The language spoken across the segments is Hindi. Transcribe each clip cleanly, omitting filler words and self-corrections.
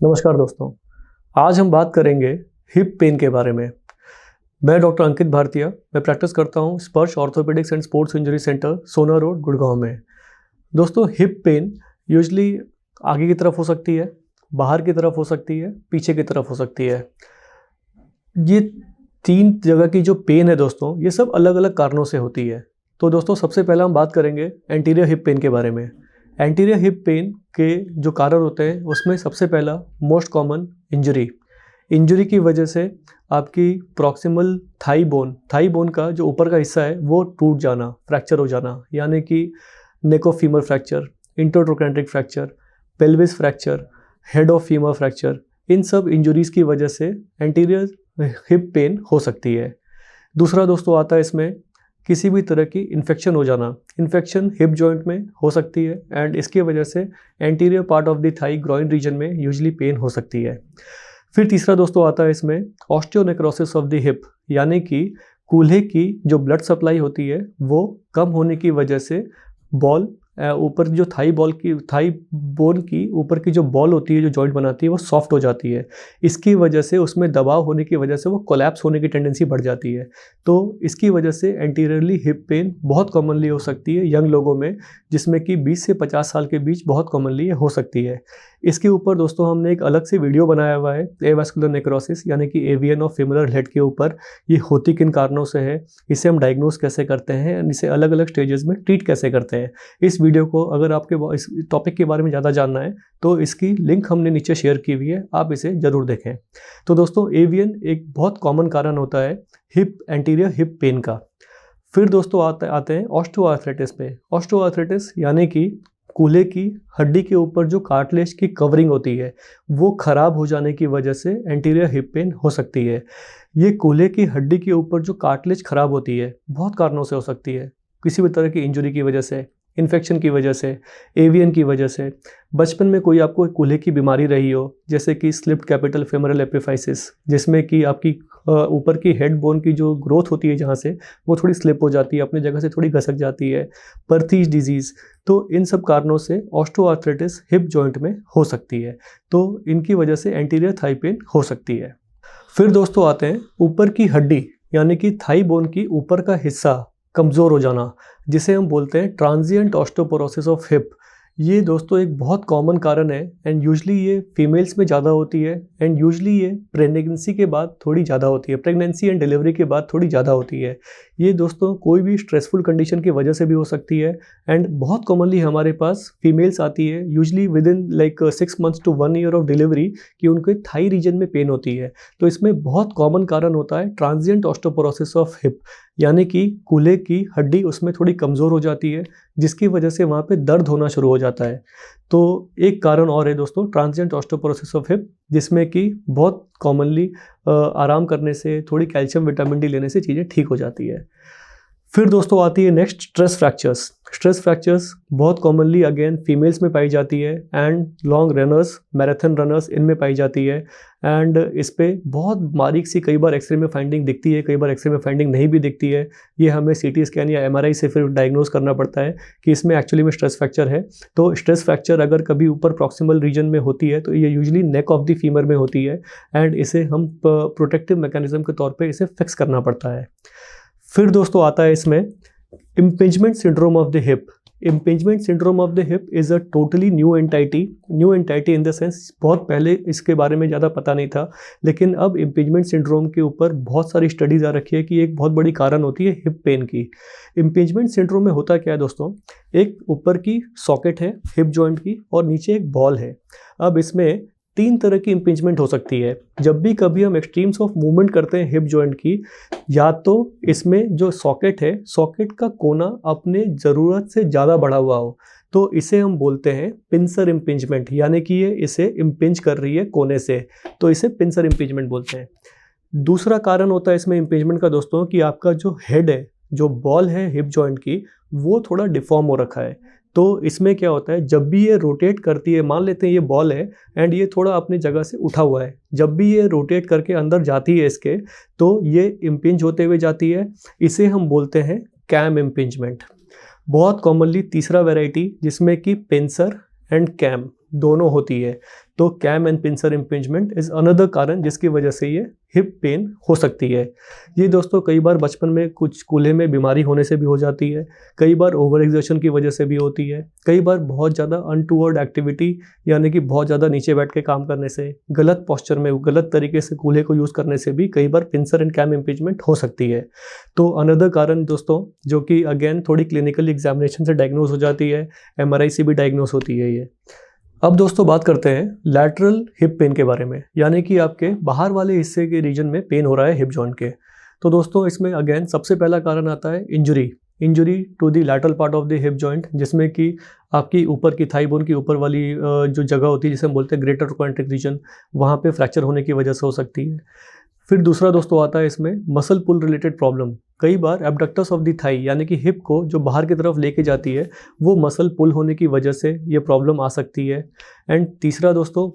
नमस्कार दोस्तों, आज हम बात करेंगे हिप पेन के बारे में। मैं डॉक्टर अंकित भारतीय, मैं प्रैक्टिस करता हूँ स्पर्श orthopaedics and sports injury centre, सोना रोड, गुड़गांव में। दोस्तों, हिप पेन यूजुअली आगे की तरफ हो सकती है, बाहर की तरफ हो सकती है, पीछे की तरफ हो सकती है। ये 3 जगह की जो पेन है दोस्तों, ये सब अलग अलग कारणों से होती है। तो दोस्तों, सबसे पहले हम बात करेंगे एंटीरियर हिप पेन के बारे में। एंटीरियर हिप पेन के जो कारण होते हैं, उसमें सबसे पहला मोस्ट कॉमन इंजरी की वजह से आपकी प्रॉक्सिमल थाई बोन का जो ऊपर का हिस्सा है वो टूट जाना, फ्रैक्चर हो जाना, यानी कि neck of femur fracture, intertrochanteric fracture, pelvis fracture, head of femur fracture, इन सब इंजरीज़ की वजह से एंटीरियर हिप पेन हो सकती है। दूसरा दोस्तों आता है इसमें किसी भी तरह की इन्फेक्शन हो जाना। इन्फेक्शन हिप जॉइंट में हो सकती है एंड इसकी वजह से anterior part of the thigh groin region में यूजुअली पेन हो सकती है। फिर तीसरा दोस्तों आता है इसमें ऑस्टियोनेक्रोसिस ऑफ द हिप, यानी कि कूल्हे की जो ब्लड सप्लाई होती है वो कम होने की वजह से ऊपर जो थाई बोन की ऊपर की जो बॉल होती है, जो जॉइंट बनाती है, वो सॉफ्ट हो जाती है। इसकी वजह से उसमें दबाव होने की वजह से वो कोलैप्स होने की टेंडेंसी बढ़ जाती है। तो इसकी वजह से एंटीरियरली हिप पेन बहुत कॉमनली हो सकती है यंग लोगों में, जिसमें कि 20 से 50 साल के बीच बहुत कॉमनली हो सकती है। इसके ऊपर दोस्तों हमने एक अलग से वीडियो बनाया हुआ है, एवास्कुलर नेक्रोसिस यानी कि एवीएन ऑफ फीमोरल हेड के ऊपर। ये होती किन कारणों से है, इसे हम डायग्नोस कैसे करते हैं एंड इसे अलग अलग स्टेजेस में ट्रीट कैसे करते हैं। इस वीडियो को अगर आपके इस टॉपिक के बारे में ज़्यादा जानना है तो इसकी लिंक हमने नीचे शेयर की हुई है, आप इसे ज़रूर देखें। तो दोस्तों, एवीएन एक बहुत कॉमन कारण होता है एंटीरियर हिप पेन का। फिर दोस्तों आते हैं ऑस्टियोआर्थराइटिस पे। ऑस्टियोआर्थराइटिस यानी कि कूल्हे की हड्डी के ऊपर जो कार्टिलेज की कवरिंग होती है वो खराब हो जाने की वजह से एंटीरियर हिप पेन हो सकती है। ये कूल्हे की हड्डी के ऊपर जो कार्टिलेज खराब होती है बहुत कारणों से हो सकती है, किसी भी तरह की इंजरी की वजह से, इन्फेक्शन की वजह से, एवीएन की वजह से, बचपन में कोई आपको कूल्हे की बीमारी रही हो जैसे कि स्लिप्ड कैपिटल फेमोरल एपिफाइसिस, जिसमें कि आपकी ऊपर की हेड बोन की जो ग्रोथ होती है जहाँ से, वो थोड़ी स्लिप हो जाती है, अपनी जगह से थोड़ी घसक जाती है, पर्थीज डिजीज़। तो इन सब कारणों से ऑस्टियोआर्थराइटिस हिप जॉइंट में हो सकती है। तो इनकी वजह से एंटीरियर थाई पेन हो सकती है। फिर दोस्तों आते हैं ऊपर की हड्डी, यानी कि थाई बोन की ऊपर का हिस्सा कमज़ोर हो जाना, जिसे हम बोलते हैं ट्रांजिएंट ऑस्टियोपोरोसिस ऑफ हिप। ये दोस्तों एक बहुत कॉमन कारण है एंड यूजली ये फीमेल्स में ज़्यादा होती है एंड यूजली ये प्रेगनेंसी के बाद थोड़ी ज़्यादा होती है, प्रेगनेंसी एंड डिलीवरी के बाद थोड़ी ज़्यादा होती है। ये दोस्तों कोई भी स्ट्रेसफुल कंडीशन की वजह से भी हो सकती है एंड बहुत कॉमनली हमारे पास फीमेल्स आती है usually with in like 6 months to 1 year of delivery कि उनके थाई रीजन में पेन होती है। तो इसमें बहुत कॉमन कारण होता है ट्रांजिएंट ऑस्टियोपोरोसिस ऑफ हिप, यानी कि कूल्हे की हड्डी उसमें थोड़ी कमज़ोर हो जाती है, जिसकी वजह से वहाँ पे दर्द होना शुरू हो जाता है। तो एक कारण और है दोस्तों ट्रांजिएंट ऑस्टियोपोरोसिस ऑफ हिप, जिसमें कि बहुत कॉमनली आराम करने से, थोड़ी कैल्शियम विटामिन डी लेने से चीज़ें ठीक हो जाती है। फिर दोस्तों आती है next stress fractures. Stress fractures बहुत कॉमनली अगेन फीमेल्स में पाई जाती है and long runners, marathon runners, इनमें पाई जाती है एंड इस पे बहुत बारीक सी कई बार एक्सरे में फाइंडिंग दिखती है, कई बार एक्सरे में फाइंडिंग नहीं भी दिखती है। ये हमें सीटी स्कैन या एमआरआई से फिर डायग्नोस करना पड़ता है कि इसमें एक्चुअली में स्ट्रेस फ्रैक्चर है। तो स्ट्रेस फ्रैक्चर अगर कभी ऊपर प्रॉक्सिमल रीजन में होती है तो ये usually neck of the femur में होती है एंड इसे हम प्रोटेक्टिव मैकेनिज्म के तौर पर इसे फिक्स करना पड़ता है। फिर दोस्तों आता है इसमें impingement syndrome of the hip. Impingement syndrome of the hip is a totally new entity in the sense बहुत पहले इसके बारे में ज़्यादा पता नहीं था, लेकिन अब इम्पिंजमेंट सिंड्रोम के ऊपर बहुत सारी स्टडीज़ आ रखी है कि एक बहुत बड़ी कारण होती है हिप पेन की। इम्पिंजमेंट सिंड्रोम में होता क्या है दोस्तों, एक ऊपर की सॉकेट है हिप जॉइंट की और नीचे एक बॉल है। अब इसमें 3 तरह की इम्पिंजमेंट हो सकती है। जब भी कभी हम एक्सट्रीम्स ऑफ मूवमेंट करते हैं हिप जॉइंट की, या तो इसमें जो सॉकेट है, सॉकेट का कोना अपने ज़रूरत से ज़्यादा बढ़ा हुआ हो, तो इसे हम बोलते हैं पिंसर इम्पिंजमेंट, यानी कि ये इसे इम्पिंज कर रही है कोने से, तो इसे पिंसर इम्पिंजमेंट बोलते हैं। दूसरा कारण होता है इसमें इम्पिंजमेंट का दोस्तों कि आपका जो हेड है, जो बॉल है हिप जॉइंट की, वो थोड़ा डिफॉर्म हो रखा है। तो इसमें क्या होता है, जब भी ये रोटेट करती है, मान लेते हैं ये बॉल है एंड ये थोड़ा अपनी जगह से उठा हुआ है, जब भी ये रोटेट करके अंदर जाती है इसके, तो ये इम्पिंज होते हुए जाती है। इसे हम बोलते हैं कैम इम्पिंजमेंट। बहुत कॉमनली तीसरा वैरायटी जिसमें कि पिंसर एंड कैम दोनों होती है। तो cam and pincer impingement is another कारण जिसकी वजह से ये हिप पेन हो सकती है। ये दोस्तों कई बार बचपन में कुछ कूल्हे में बीमारी होने से भी हो जाती है, कई बार ओवर एक्सर्शन की वजह से भी होती है, कई बार बहुत ज़्यादा अनटूवर्ड एक्टिविटी यानी कि बहुत ज़्यादा नीचे बैठ के काम करने से, गलत पोस्चर में गलत तरीके से कूल्हे को यूज़ करने से भी कई बार पिंसर एंड कैम इम्पिंजमेंट हो सकती है। तो अनदर कारण दोस्तों जो कि अगेन थोड़ी क्लिनिकल एग्जामिनेशन से डायग्नोज हो जाती है, MRI से भी डायग्नोज होती है ये। अब दोस्तों बात करते हैं लैटरल हिप पेन के बारे में, यानी कि आपके बाहर वाले हिस्से के रीजन में पेन हो रहा है हिप जॉइंट के। तो दोस्तों इसमें अगेन सबसे पहला कारण आता है injury to the lateral part of the hip joint, जिसमें कि आपकी ऊपर की थाई बोन की ऊपर वाली जो जगह होती है जिसे हम बोलते हैं ग्रेटर ट्रोकेंट्रिक रीजन, वहाँ पे फ्रैक्चर होने की वजह से हो सकती है। फिर दूसरा दोस्तों आता है इसमें मसल पुल रिलेटेड प्रॉब्लम। कई बार एब्डक्टस ऑफ द थाई यानी कि हिप को जो बाहर की तरफ लेके जाती है वो मसल पुल होने की वजह से ये प्रॉब्लम आ सकती है। एंड तीसरा दोस्तों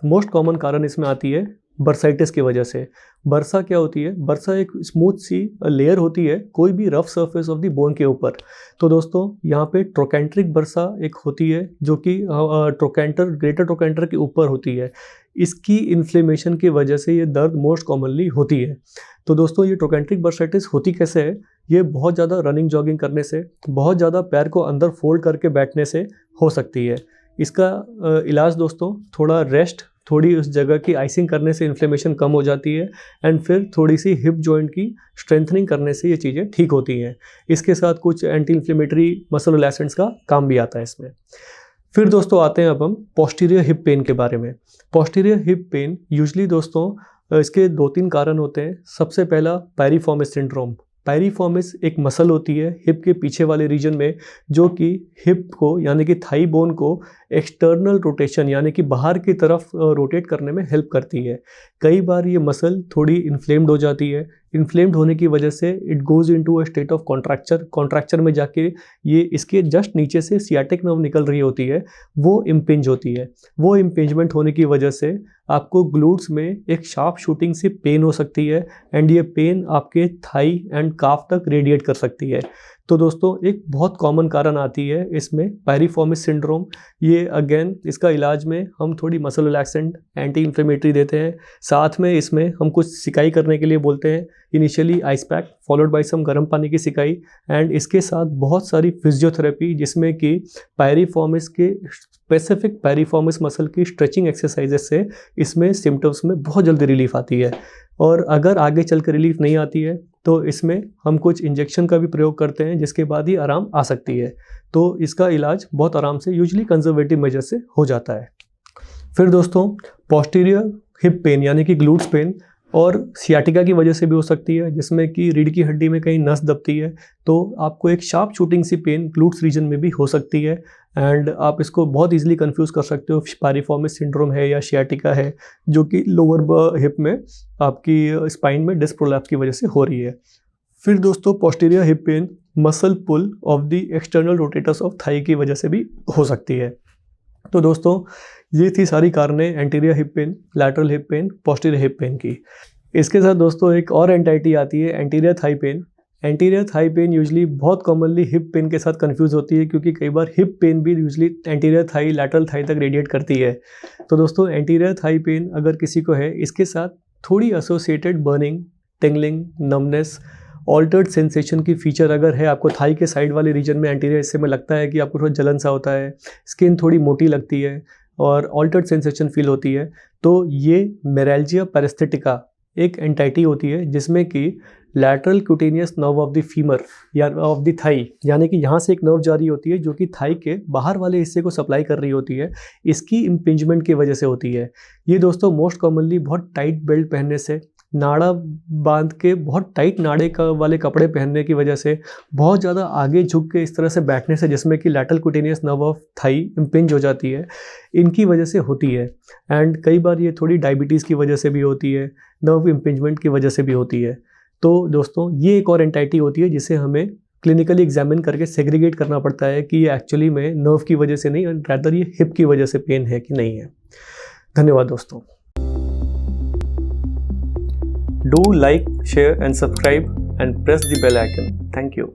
मोस्ट कॉमन कारण इसमें आती है बर्साइटिस की वजह से। बर्सा क्या होती है? बर्सा एक स्मूथ सी लेयर होती है कोई भी rough surface of the bone के ऊपर। तो दोस्तों यहाँ पे ट्रोकेंट्रिक बर्सा एक होती है जो कि ग्रेटर ट्रोकेंटर के ऊपर होती है। इसकी इन्फ्लेमेशन की वजह से ये दर्द मोस्ट कॉमनली होती है। तो दोस्तों ये ट्रोकेंट्रिक बर्साइटिस होती कैसे है? ये बहुत ज़्यादा रनिंग जॉगिंग करने से, बहुत ज़्यादा पैर को अंदर फोल्ड करके बैठने से हो सकती है। इसका इलाज दोस्तों थोड़ा रेस्ट, थोड़ी उस जगह की आइसिंग करने से इन्फ्लेमेशन कम हो जाती है एंड फिर थोड़ी सी हिप जॉइंट की स्ट्रेंथनिंग करने से ये चीज़ें ठीक होती हैं। इसके साथ कुछ एंटी इन्फ्लेमेटरी मसल रिलैक्सेंट्स का काम भी आता है इसमें। फिर दोस्तों आते हैं अब हम पोस्टीरियर हिप पेन के बारे में। पोस्टीरियर हिप पेन यूजली दोस्तों इसके 2-3 कारण होते हैं। सबसे पहला पायरिफॉर्मिस सिंड्रोम। पायरिफॉर्मिस एक मसल होती है हिप के पीछे वाले रीजन में जो कि हिप को यानी कि थाई बोन को एक्सटर्नल रोटेशन यानी कि बाहर की तरफ रोटेट करने में हेल्प करती है। कई बार ये मसल थोड़ी इन्फ्लेम्ड हो जाती है। इन्फ्लेम्ड होने की वजह से it goes into a state of contracture में जाके ये इसके जस्ट नीचे से सियाटिक नर्व निकल रही होती है, वो इम्पिंज होती है। वो इम्पिंजमेंट होने की वजह से आपको ग्लूट्स में एक शार्प शूटिंग सी पेन हो सकती है एंड ये पेन आपके थाई एंड काफ तक रेडिएट कर सकती है। तो दोस्तों एक बहुत कॉमन कारण आती है इसमें पायरिफॉर्मिस सिंड्रोम। ये अगेन इसका इलाज में हम थोड़ी मसल रिलैक्सेंट एंटी इन्फ्लेमेटरी देते हैं, साथ में इसमें हम कुछ सिकाई करने के लिए बोलते हैं। Initially ice pack followed by some गर्म पानी की सिकाई एंड इसके साथ बहुत सारी फिजियोथेरेपी जिसमें कि पायरिफॉर्मिस के स्पेसिफिक पायरिफॉर्मिस मसल की स्ट्रेचिंग एक्सरसाइजेस से इसमें सिम्टम्स में बहुत जल्दी रिलीफ आती है। और अगर आगे चल कर रिलीफ नहीं आती है तो इसमें हम कुछ इंजेक्शन का भी प्रयोग करते हैं जिसके बाद ही आराम आ सकती है। तो इसका इलाज बहुत आराम से यूजुअली कंजर्वेटिव मेजर से हो जाता है। फिर दोस्तों पोस्टीरियर हिप पेन यानी कि ग्लूट्स पेन और सियाटिका की वजह से भी हो सकती है, जिसमें कि रीढ़ की हड्डी में कहीं नस दबती है तो आपको एक शार्प शूटिंग सी पेन ग्लूट्स रीजन में भी हो सकती है। एंड आप इसको बहुत इजीली कंफ्यूज कर सकते हो पायरिफॉर्मिस सिंड्रोम है या सियाटिका है जो कि लोअर हिप में आपकी स्पाइन में डिस्क प्रोलैप्स की वजह से हो रही है। फिर दोस्तों posterior hip pain muscle pull of the external rotators of thigh की वजह से भी हो सकती है। तो दोस्तों ये थी सारी कारणें anterior hip pain, lateral hip pain, posterior hip pain की। इसके साथ दोस्तों एक और एंटाइटी आती है anterior thigh pain. Anterior thigh pain usually बहुत कॉमनली हिप पेन के साथ कंफ्यूज होती है क्योंकि कई बार हिप पेन भी usually anterior thigh lateral thigh तक रेडिएट करती है। तो दोस्तों एंटीरियर थाई पेन अगर किसी को है इसके साथ थोड़ी associated burning, tingling, numbness, altered sensation की फीचर अगर है आपको थाई के साइड वाले रीजन में एंटीरियर हिस्से में लगता है कि आपको थोड़ा जलन सा होता है, स्किन थोड़ी मोटी लगती है और ऑल्टर्ड सेंसेशन फील होती है, तो ये मेरैल्जिया पैरास्थेटिका एक एंटाइटी होती है जिसमें कि lateral cutaneous nerve of the femur या ऑफ द थाई यानी कि यहाँ से एक नर्व जारी होती है जो कि थाई के बाहर वाले हिस्से को सप्लाई कर रही होती है, इसकी इम्पिंजमेंट की वजह से होती है। ये दोस्तों मोस्ट कॉमनली बहुत टाइट बेल्ट पहनने से, नाड़ा बांध के बहुत टाइट नाड़े का वाले कपड़े पहनने की वजह से, बहुत ज़्यादा आगे झुक के इस तरह से बैठने से जिसमें कि lateral cutaneous nerve of thigh impinge हो जाती है, इनकी वजह से होती है। एंड कई बार ये थोड़ी डायबिटीज़ की वजह से भी होती है, नर्व इम्पिंजमेंट की वजह से भी होती है। तो दोस्तों ये एक और एंटाइटी होती है जिसे हमें क्लिनिकली एग्जामिन करके सेग्रीगेट करना पड़ता है कि ये एक्चुअली में नर्व की वजह से नहीं, रादर ये हिप की वजह से पेन है कि नहीं है। धन्यवाद दोस्तों। Do like, share and subscribe and press the bell icon. Thank you.